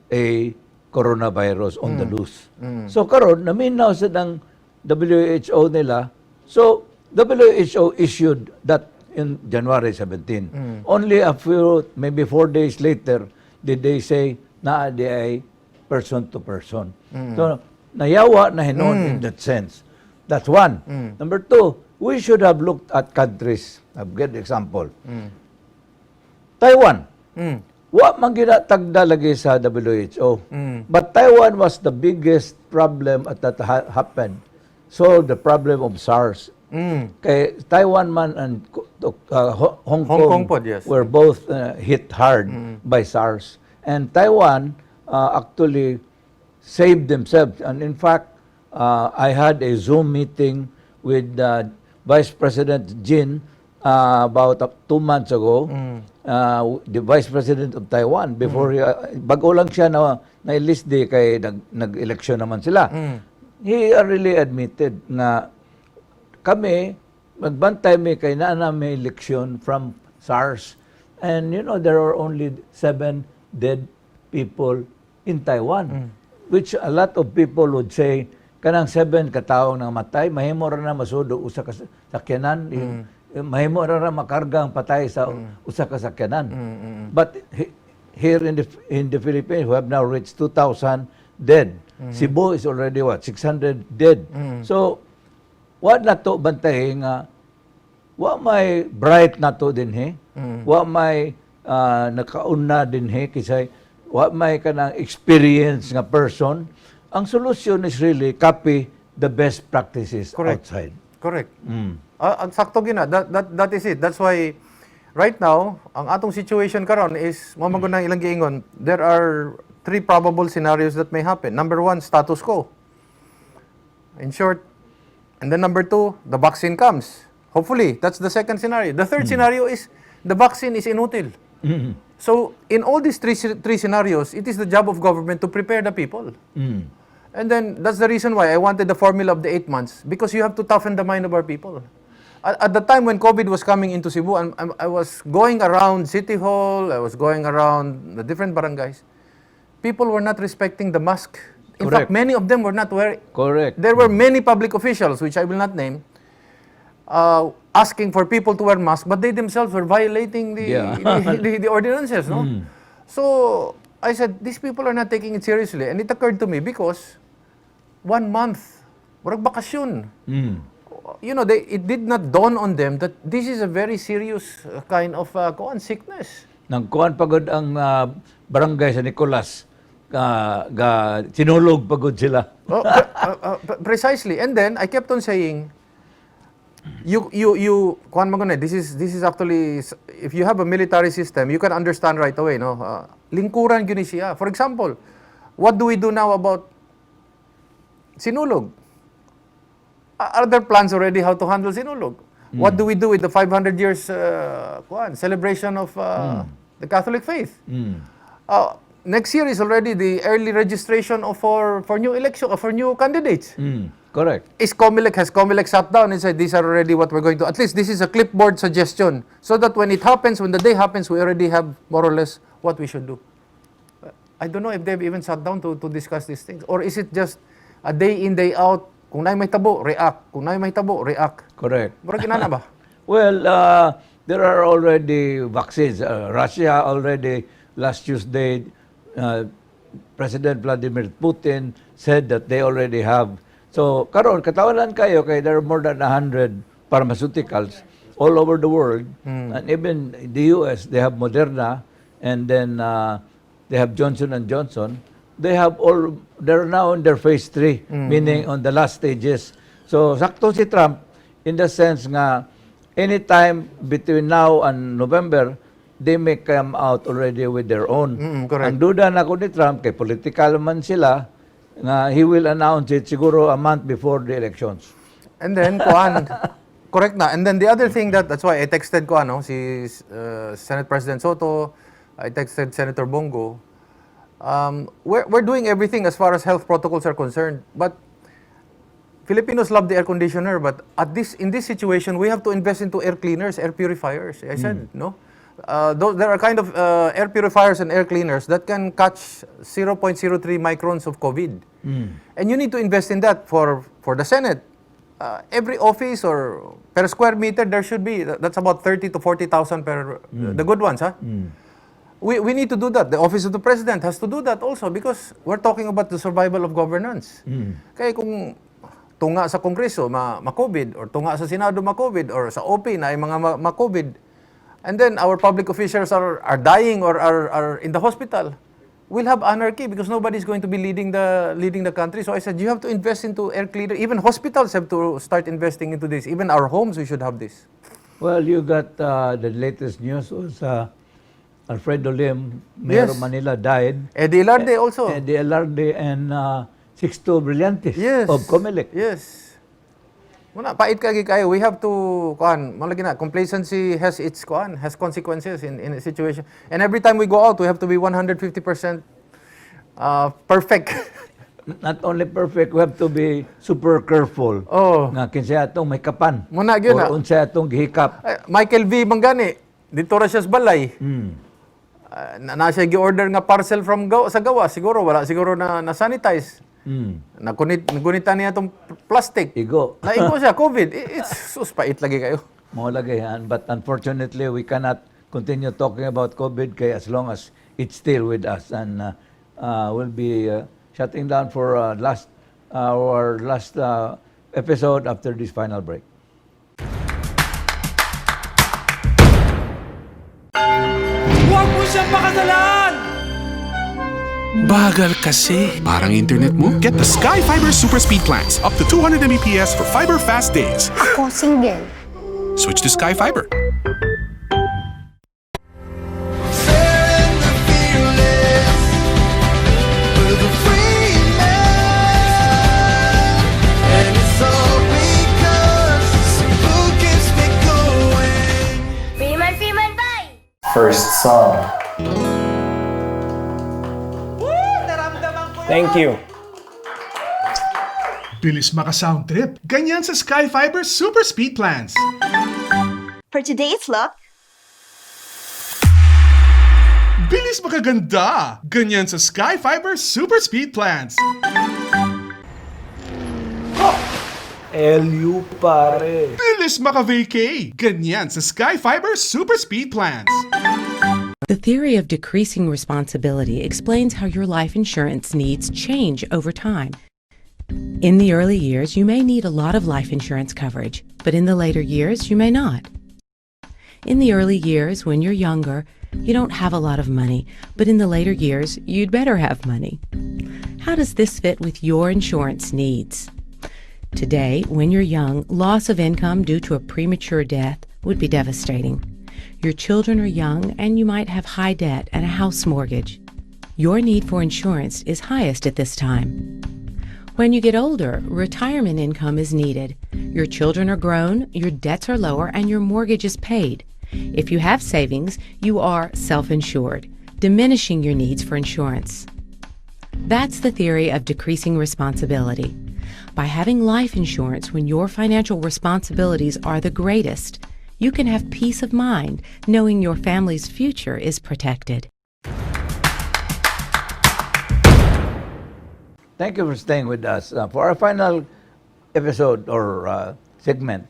[SPEAKER 1] a coronavirus on the loose. So karon naminaw sa ng WHO nila. So WHO issued that in January 17. Only a few, maybe 4 days later, did they say na di ay person to person. So nayawa na hinon in that sense. That's one. Number two, we should have looked at countries. I'll get example. Taiwan. Wa man ginatagda lagi sa WHO. But Taiwan was the biggest problem at that happened. So the problem of SARS Kay Taiwan man and Hong
[SPEAKER 2] Hong Kong
[SPEAKER 1] Kong
[SPEAKER 2] pod, yes.
[SPEAKER 1] were both hit hard by SARS. And Taiwan actually saved themselves. And in fact, I had a Zoom meeting with Vice President Jin about 2 months ago, the Vice President of Taiwan, before bago lang siya na-list kay nag-eleksyon naman sila. He really admitted na kami, magbantay kay na may eleksyon from SARS. And you know, there are only 7 dead people in Taiwan. Which a lot of people would say, kanang 7 kataong nang matay, mahimo ra na masudo usa ka sakyanan, mahimo ra makarga ang patay sa usa ka sakyanan. But here in the Philippines, we have now reached 2,000 dead. Cebu is already 600 dead. So, wa na to bantay nga, wa may bright na to din wa may nakauna din kisay, wa may kanang experience nga person. Ang solution is really copy the best practices outside.
[SPEAKER 2] Correct. Ang sakto gina, that is it. That's why right now, ang atong situation karon is mamagon ng ilang giingon, there are 3 probable scenarios that may happen. Number 1, status quo. In short, and then number 2, the vaccine comes. Hopefully, that's the second scenario. The third scenario is the vaccine is inutil. So, in all these three scenarios, it is the job of government to prepare the people. And then, that's the reason why I wanted the formula of the 8 months, because you have to toughen the mind of our people. At the time when COVID was coming into Cebu, I was going around City Hall, I was going around the different barangays. People were not respecting the mask. In fact, many of them were not wearing.
[SPEAKER 1] Correct.
[SPEAKER 2] There were many public officials, which I will not name, asking for people to wear masks, but they themselves were violating the ordinances, no? So, I said, these people are not taking it seriously. And it occurred to me because 1 month, warag bakasyon. You know, it did not dawn on them that this is a very serious kind of sickness.
[SPEAKER 1] Nagkuhan pagod ang barangay sa Nicolas. Sinulog pagod sila.
[SPEAKER 2] Precisely. And then, I kept on saying, kuhan mo this is actually, if you have a military system, you can understand right away, no? Lingkuran gyud siya. For example, what do we do now about sinulog? Are there plans already how to handle sinulog? What do we do with the 500 years celebration of the Catholic faith? Next year is already the early registration for new election, for new candidates.
[SPEAKER 1] Correct.
[SPEAKER 2] Has COMELEC sat down and said, these are already what we're going to, at least this is a clipboard suggestion, so that when it happens, when the day happens, we already have more or less what we should do. I don't know if they've even sat down to discuss these things. Or is it just a day in, day out, kung naay may tabo, react. Kung naay may tabo, react.
[SPEAKER 1] Correct.
[SPEAKER 2] Murag inana ba?
[SPEAKER 1] Well, there are already vaccines. Russia already, last Tuesday, President Vladimir Putin said that they already have. So, karon katawanan kayo kay there are more than 100 pharmaceuticals all over the world. And even the US, they have Moderna, and then they have Johnson & Johnson. They're now in their phase 3, meaning on the last stages. So, sakto si Trump in the sense nga anytime between now and November, they may come out already with their own.
[SPEAKER 2] Correct.
[SPEAKER 1] Ang duda na ko ni Trump, kay political man sila, nga he will announce it siguro a month before the elections.
[SPEAKER 2] And then, kuan, correct na. And then the other thing that's why I texted ko, si Senate President Soto, I texted Senator Bongo. We're doing everything as far as health protocols are concerned. But Filipinos love the air conditioner, but in this situation, we have to invest into air cleaners, air purifiers. I said, no? There are kind of air purifiers and air cleaners that can catch 0.03 microns of COVID. And you need to invest in that for the Senate. Every office or per square meter, there should be, that's about 30 to 40,000 per, the good ones, huh? We need to do that. The Office of the President has to do that also because we're talking about the survival of governance. Kaya kung tunga sa Kongreso ma-COVID or tunga sa Senado ma-COVID or sa OP na ay mga ma-COVID, and then our public officials are dying or are in the hospital, we'll have anarchy because nobody's going to be leading the country. So I said, you have to invest into air cleaner. Even hospitals have to start investing into this. Even our homes, we should have this.
[SPEAKER 1] Well, you got the latest news was Alfredo Lim, Mayor
[SPEAKER 2] Yes.
[SPEAKER 1] of Manila, died.
[SPEAKER 2] Eddie Ilarde also.
[SPEAKER 1] Eddie Ilarde and Sixto Brillantes
[SPEAKER 2] Yes.
[SPEAKER 1] of Comelec.
[SPEAKER 2] Yes. Muna, pait kagi kayo. We have to, malagi na, complacency has its, has consequences in a situation. And every time we go out, we have to be 150% perfect.
[SPEAKER 1] Not only perfect, we have to be super careful.
[SPEAKER 2] Oh.
[SPEAKER 1] Nga kinsa atong may kapan.
[SPEAKER 2] Muna, yun
[SPEAKER 1] Or
[SPEAKER 2] na.
[SPEAKER 1] unsa atong gihikap.
[SPEAKER 2] Michael V. Manggani, dito ra siya sa balay. Na siya gi-order nga parcel from sa gawa. Siguro, wala siguro na sanitize. Nagunitan niya itong plastic.
[SPEAKER 1] Igo.
[SPEAKER 2] Naigo siya, COVID. It's suspait lagi kayo.
[SPEAKER 1] Mo lagi yan. But unfortunately, we cannot continue talking about COVID kaya as long as it's still with us. And we'll be shutting down for our last episode after this final break.
[SPEAKER 3] Huwag mo siyang pakasalan!
[SPEAKER 4] Bagal kasi. Parang internet mo? Get the Sky Fiber Super Speed Plans. Up to 200 Mbps for fiber fast days.
[SPEAKER 5] Ako single.
[SPEAKER 4] Switch to Sky Fiber.
[SPEAKER 5] Freeman, bye!
[SPEAKER 7] First song. Thank you.
[SPEAKER 4] Bilis maka-sound trip. Ganyan sa Sky Fiber Super Speed Plans.
[SPEAKER 6] For today's look,
[SPEAKER 4] Bilis makaganda. Ganyan sa Sky Fiber Super Speed Plans.
[SPEAKER 1] LU pare.
[SPEAKER 4] Bilis maka-vacay. Ganyan sa Sky Fiber Super Speed Plans.
[SPEAKER 8] The theory of decreasing responsibility explains how your life insurance needs change over time. In the early years, you may need a lot of life insurance coverage, but in the later years, you may not. In the early years, when you're younger, you don't have a lot of money, but in the later years, you'd better have money. How does this fit with your insurance needs? Today, when you're young, loss of income due to a premature death would be devastating. Your children are young and you might have high debt and a house mortgage. Your need for insurance is highest at this time. When you get older, retirement income is needed. Your children are grown, your debts are lower, and your mortgage is paid. If you have savings, you are self-insured, diminishing your needs for insurance. That's the theory of decreasing responsibility. By having life insurance when your financial responsibilities are the greatest, you can have peace of mind knowing your family's future is protected.
[SPEAKER 1] Thank you for staying with us. For our final episode or segment,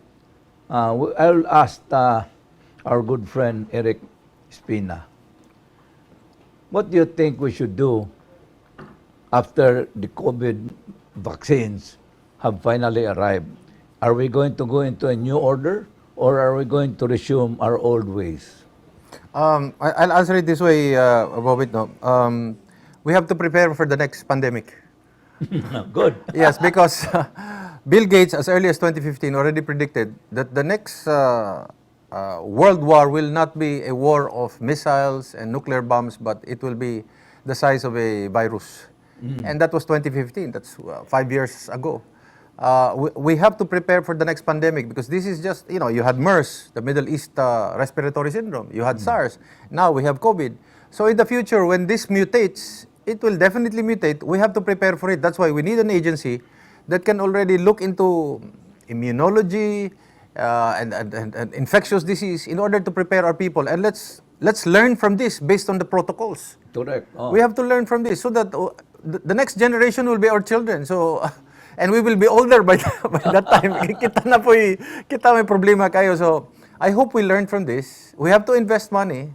[SPEAKER 1] I'll ask our good friend Erik Espina, what do you think we should do after the COVID vaccines have finally arrived? Are we going to go into a new order or are we going to resume our old ways?
[SPEAKER 2] I'll answer it this way, Bobit. No? We have to prepare for the next pandemic.
[SPEAKER 1] Good.
[SPEAKER 2] Yes, because Bill Gates, as early as 2015, already predicted that the next world war will not be a war of missiles and nuclear bombs, but it will be the size of a virus. And that was 2015. That's 5 years ago. We have to prepare for the next pandemic because this is just, you had MERS, the Middle East Respiratory Syndrome. You had SARS. Now we have COVID. So in the future, when this mutates, it will definitely mutate. We have to prepare for it. That's why we need an agency that can already look into immunology and infectious disease in order to prepare our people. And let's learn from this based on the protocols.
[SPEAKER 1] Correct. Oh.
[SPEAKER 2] We have to learn from this so that the next generation will be our children. So, and we will be older by that time. Kita may problema kayo. So, I hope we learn from this. We have to invest money.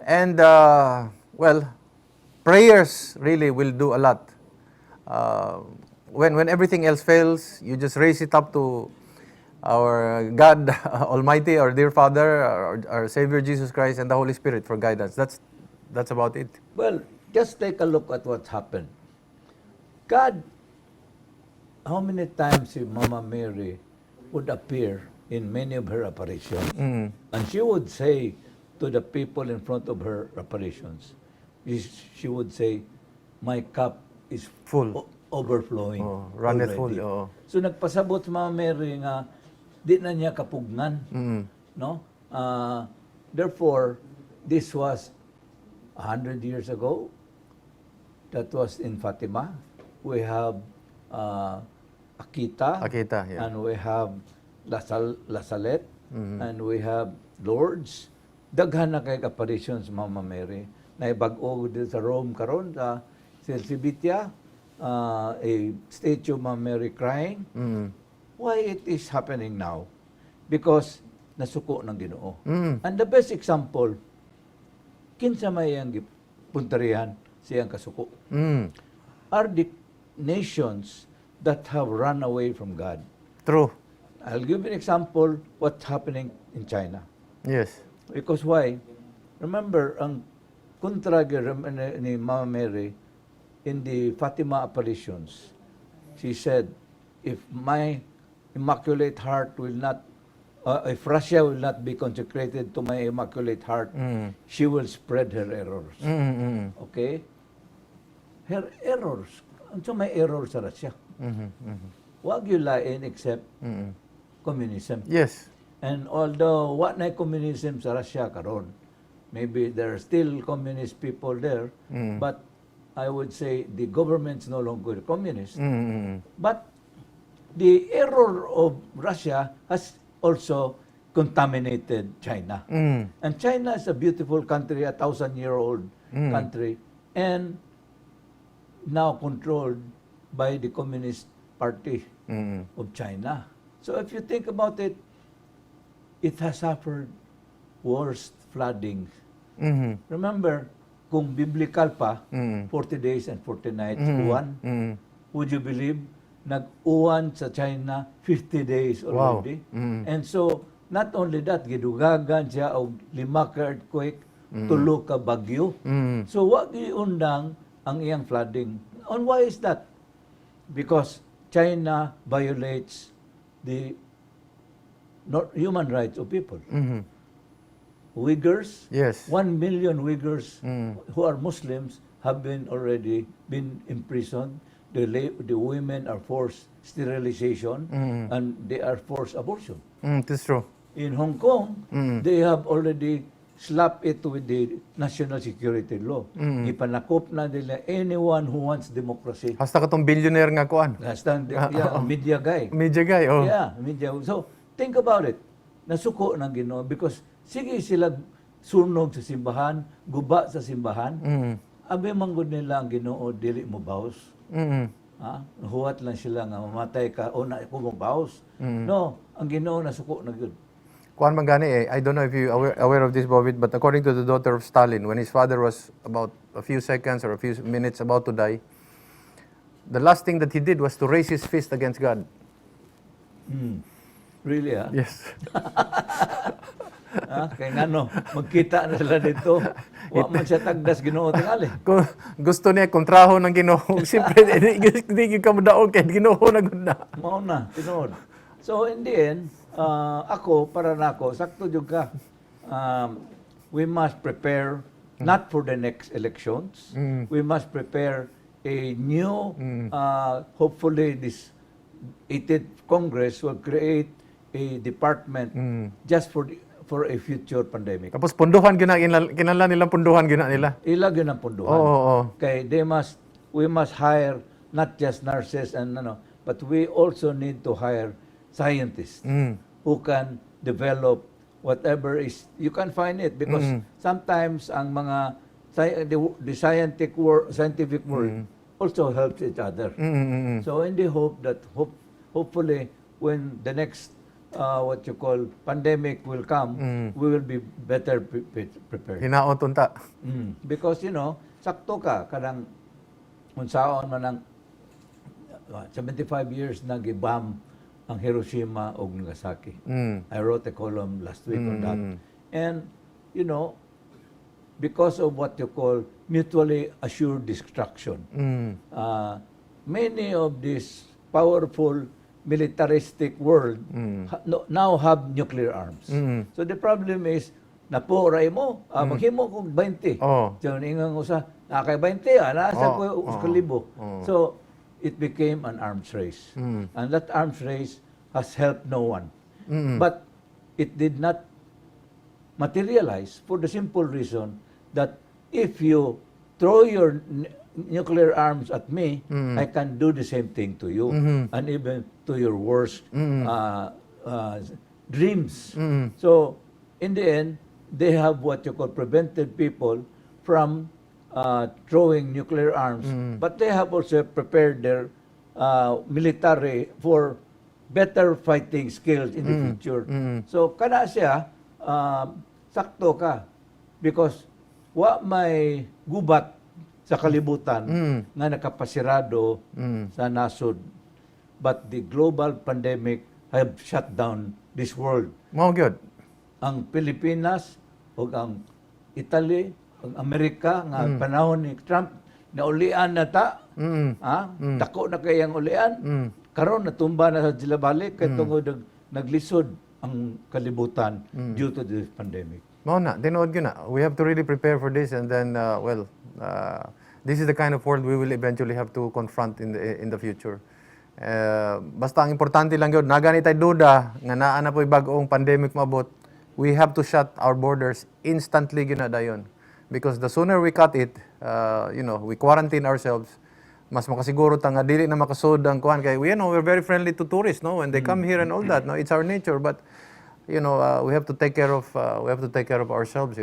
[SPEAKER 2] And, prayers really will do a lot. When everything else fails, you just raise it up to our God Almighty, our dear Father, our Savior Jesus Christ, and the Holy Spirit for guidance. That's about it.
[SPEAKER 1] Well, just take a look at what happened. God, how many times si Mama Mary would appear in many of her apparitions, and she would say to the people in front of her apparitions, she would say, "My cup is
[SPEAKER 2] Full.
[SPEAKER 1] overflowing."
[SPEAKER 2] Oh, runneth full,
[SPEAKER 1] already."
[SPEAKER 2] oo.
[SPEAKER 1] So nagpasabot si Mama Mary nga di na niya kapugnan, no? Therefore, this was 100 years ago. That was in Fatima. We have Akita,
[SPEAKER 2] Yeah.
[SPEAKER 1] and we have La Salette, and we have Lourdes. Daghan na kay apparitions Mama Mary. Naibag-o dito sa Rome karon sa Silsibitia, a statue of Mama Mary crying. Why it is happening now? Because nasuko ng Ginoo. And the best example, kinsa may ang puntarihan siyang kasuko. Are the nations that have run away from God.
[SPEAKER 2] True.
[SPEAKER 1] I'll give you an example what's happening in China.
[SPEAKER 2] Yes.
[SPEAKER 1] Because why? Remember, ang kontra ni Mama Mary in the Fatima apparitions, she said, if my immaculate heart will not, if Russia will not be consecrated to my immaculate heart, she will spread her errors. Okay? Her errors. Ano may error sa Russia? Wag you lain except communism.
[SPEAKER 2] Yes.
[SPEAKER 1] And although what na communism sa Russia karon, maybe there are still communist people there, but I would say the government's no longer communist. But the error of Russia has also contaminated China. And China is a beautiful country, a 1,000-year-old country, and now controlled by the Communist Party of China. So if you think about it, it has suffered worst flooding. Remember, kung biblical pa, 40 days and 40 nights, uwan, would you believe, nag-uwan sa China 50 days already? And so, not only that, gidugagan siya og 5 ka earthquake, 3 ka bagyo. So, wag iundang ang iyang flooding. And why is that? Because China violates the human rights of people. Uyghurs,
[SPEAKER 2] Yes.
[SPEAKER 1] 1 million Uyghurs who are Muslims have already been imprisoned. The women are forced sterilization and they are forced abortion.
[SPEAKER 2] That's true.
[SPEAKER 1] In Hong Kong, they have already slapped it with the national security law. Ipanakop na nila anyone who wants democracy.
[SPEAKER 2] Hasta katong billionaire nga kuan.
[SPEAKER 1] Media guy.
[SPEAKER 2] Media guy, oh.
[SPEAKER 1] Yeah, media. So, think about it. Nasuko ng Ginoo because sige sila sunog sa simbahan, guba sa simbahan. Abi manggod nila ang Ginoo dili mo baos. Huwat lang sila nga mamatay ka o na ko mo baos. No, ang Ginoo nasuko na gyud.
[SPEAKER 2] Kuan man gani I don't know if you aware of this, Bobit, but according to the daughter of Stalin, when his father was about a few seconds or a few minutes about to die, the last thing that he did was to raise his fist against God.
[SPEAKER 1] Really, ah?
[SPEAKER 2] Yes.
[SPEAKER 1] Kaya nga no, magkita na sila dito. Wa man siya tagdas Ginoo tingali.
[SPEAKER 2] Kung gusto niya kontraho ng Ginoo, siyempre hindi ka madaog kay Ginoo na gud na.
[SPEAKER 1] Mao na, tinuod. So in the end, ako, para nako, sakto jud ka. We must prepare not for the next elections. We must prepare a new, hopefully this 18th Congress will create a department just for a future pandemic.
[SPEAKER 2] Tapos punduhan kinala nilang punduhan gina nila.
[SPEAKER 1] Ilag yun ang punduhan.
[SPEAKER 2] Oo.
[SPEAKER 1] Okay, we must hire not just nurses and but we also need to hire scientists who can develop whatever is, you can find it because sometimes ang mga the scientific world also helps each other. So in the hope that hopefully when the next what you call pandemic will come, we will be better prepared.
[SPEAKER 2] Hinaot unta.
[SPEAKER 1] Because sakto ka kanang unsaon man ang 75 years nag-bomb ang Hiroshima ug Nagasaki. I wrote a column last week on that. And because of what you call mutually assured destruction. Many of these powerful militaristic world now have nuclear arms. So the problem is, napuray mo, maghimo kong 20.
[SPEAKER 2] Oh.
[SPEAKER 1] So, ingang usa, nakay 20, nasa ko kalibo. So, it became an arms race. And that arms race has helped no one. But it did not materialize for the simple reason that if you throw your nuclear arms at me, I can do the same thing to you, and even to your worst dreams. So, in the end, they have what you call prevented people from throwing nuclear arms, but they have also prepared their military for better fighting skills in the future. So, kana siya, sakto ka, because wa may gubat sa kalibutan nga nakapasirado sa nasod. But the global pandemic have shut down this world.
[SPEAKER 2] Mao gyud.
[SPEAKER 1] Ang Pilipinas o ang Italy, ang Amerika nga panahon ni Trump naulian na ta. Dako na kayang ulian. Karon natumba na sa sila balik kay tungod naglisod ang kalibutan due to this pandemic.
[SPEAKER 2] Mao na, tinuod gyud na. We have to really prepare for this, and then this is the kind of world we will eventually have to confront in the future. Basta ang importante lang gyud, nagani tay duda nga naa na po'y bag-ong pandemic mabot, we have to shut our borders instantly gyud na dayon. Because the sooner we cut it, we quarantine ourselves, mas makasiguro ta nga dili na makasud ang kuan kay we're very friendly to tourists, no, when they come here and all that, no, it's our nature, but we have to take care of ourselves,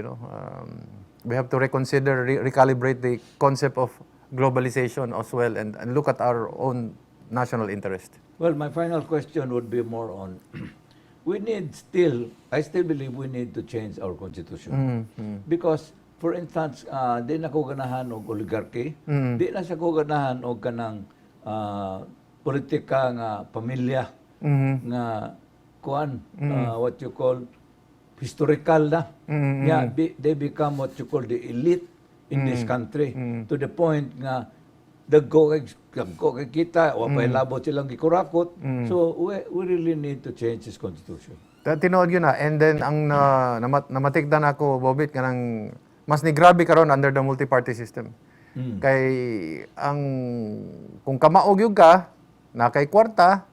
[SPEAKER 2] we have to reconsider, recalibrate the concept of globalization as well, and look at our own national interest.
[SPEAKER 1] Well, my final question would be more on, I still believe we need to change our constitution. Because, for instance, di na ko ganahan og oligarchy, di na siya ko ganahan og kanang politika nga pamilya, nga kuan, what you call historical na. Yeah, they become what you call the elite in this country, to the point nga dagko kay kita o may labot silang gikurakot. So we really need to change this constitution.
[SPEAKER 2] Tinuod yun na, and then ang namatikdan ako, Bobit, kanang mas ni grabe karon under the multi-party system. Kay kung kamaog yung ka na kay kwarta,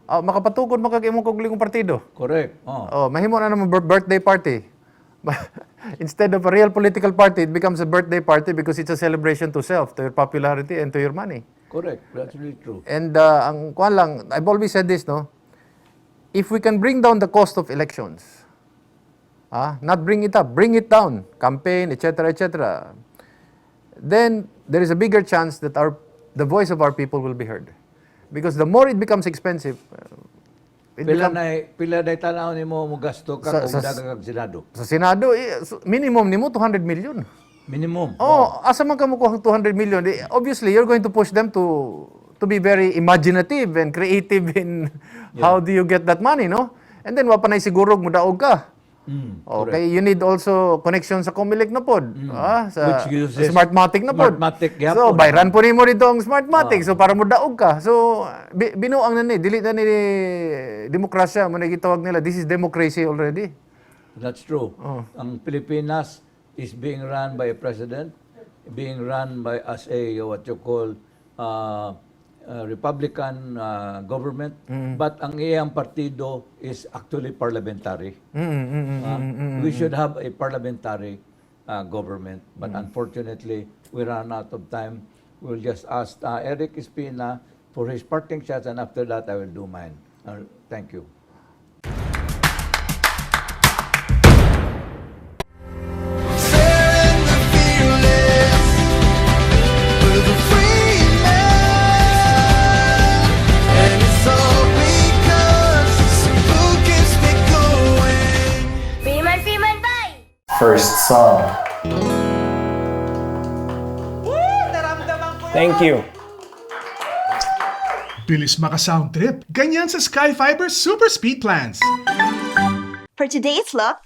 [SPEAKER 2] makapatukod makag-imong kogling partido.
[SPEAKER 1] Correct.
[SPEAKER 2] Mahimo na naman birthday party. Instead of a real political party, it becomes a birthday party because it's a celebration to self, to your popularity, and to your money.
[SPEAKER 1] Correct. That's really true.
[SPEAKER 2] And ang kuan lang, I've always said this, no? If we can bring down the cost of elections, not bring it up, bring it down, campaign, etc., etc., then there is a bigger chance that the voice of our people will be heard. Because the more it becomes expensive,
[SPEAKER 1] Pila na tanaw nimo mo gasto ka kung dagang Senado?
[SPEAKER 2] Sa Senado, minimum nimo 200 million.
[SPEAKER 1] Minimum.
[SPEAKER 2] Asa man ka mo kuha 200 million? Obviously, you're going to push them to be very imaginative and creative in how do you get that money, no? And then wapanay siguro mo daog ka. Okay, you need also connection sa Comelec na pod. Sa Smartmatic na pod. So, bayran po nimo dito ang Smartmatic. So, para mo daog ka. So, binuang na ni. Dili na ni demokrasya. Mo nagitawag nila. This is democracy already.
[SPEAKER 1] That's true. Ang Pilipinas is being run by a president, being run by as a what you call Republican government, but ang iyang partido is actually parliamentary. We should have a parliamentary government, but unfortunately, we ran out of time. We'll just ask Erik Espina for his parting shots, and after that, I will do mine. Thank you.
[SPEAKER 5] First song. Thank you.
[SPEAKER 4] Bilis maka-sound trip. Ganyan sa Sky Fiber Super Speed Plans.
[SPEAKER 6] For today's look,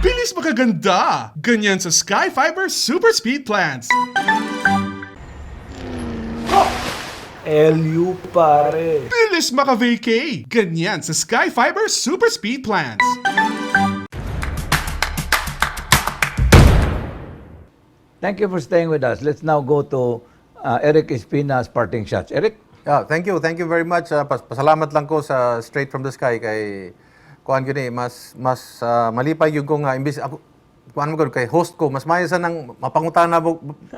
[SPEAKER 4] Bilis makaganda! Ganyan sa Sky Fiber Super Speed Plans.
[SPEAKER 1] LU pare.
[SPEAKER 4] Bilis maka-vacay! Ganyan sa Sky Fiber Super Speed Plans.
[SPEAKER 1] Thank you for staying with us. Let's now go to Erik Espina's parting shots. Erik?
[SPEAKER 2] Yeah, thank you. Thank you very much. Pasalamat lang ko sa Straight from the Sky kay kuan gini mas malipay yung kung imbis ako kuan mo kay host ko mas mayo sa nang mapangutana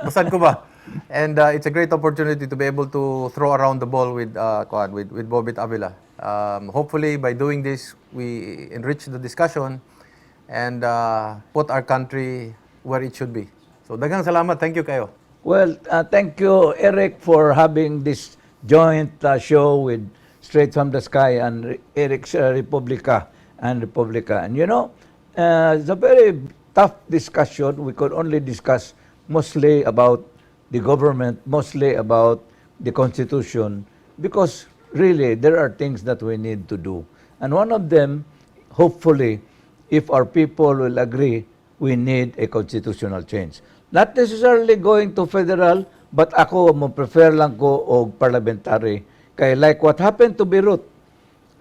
[SPEAKER 2] basad ko ba. And it's a great opportunity to be able to throw around the ball with with Bobit Avila. Hopefully by doing this we enrich the discussion and put our country where it should be. So daghang salamat. Thank you kayo.
[SPEAKER 1] Well, thank you, Erik, for having this joint show with Straight from the Sky and Erik's Republica. And you know, it's a very tough discussion. We could only discuss mostly about the government, mostly about the Constitution, because really there are things that we need to do. And one of them, hopefully, if our people will agree, we need a constitutional change. Not necessarily going to federal, but ako mo prefer lang ko og parliamentary. Kay like what happened to Beirut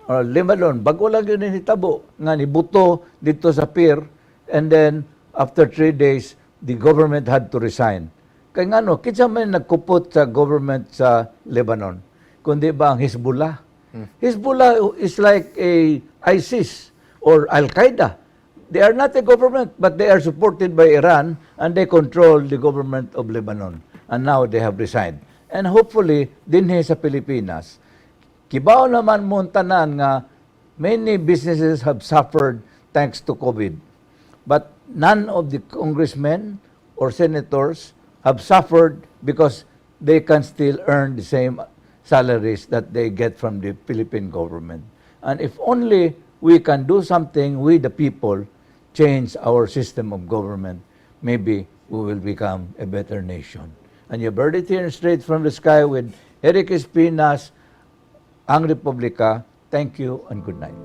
[SPEAKER 1] or Lebanon, bago lang yun hitabo nga nibuto dito sa pier, and then after 3 days the government had to resign. Kay ngano kinsa man nagkupot sa government sa Lebanon kundi ba ang Hezbollah? Hezbollah is like a ISIS or Al-Qaeda. They are not a government, but they are supported by Iran, and they control the government of Lebanon. And now they have resigned. And hopefully, dinhi sa Pilipinas, kibaw naman mo tanan nga many businesses have suffered thanks to COVID. But none of the congressmen or senators have suffered because they can still earn the same salaries that they get from the Philippine government. And if only we can do something with the people, change our system of government, maybe we will become a better nation. And you heard it here Straight from the Sky with Erik Espina's Ang Republica. Thank you and good night.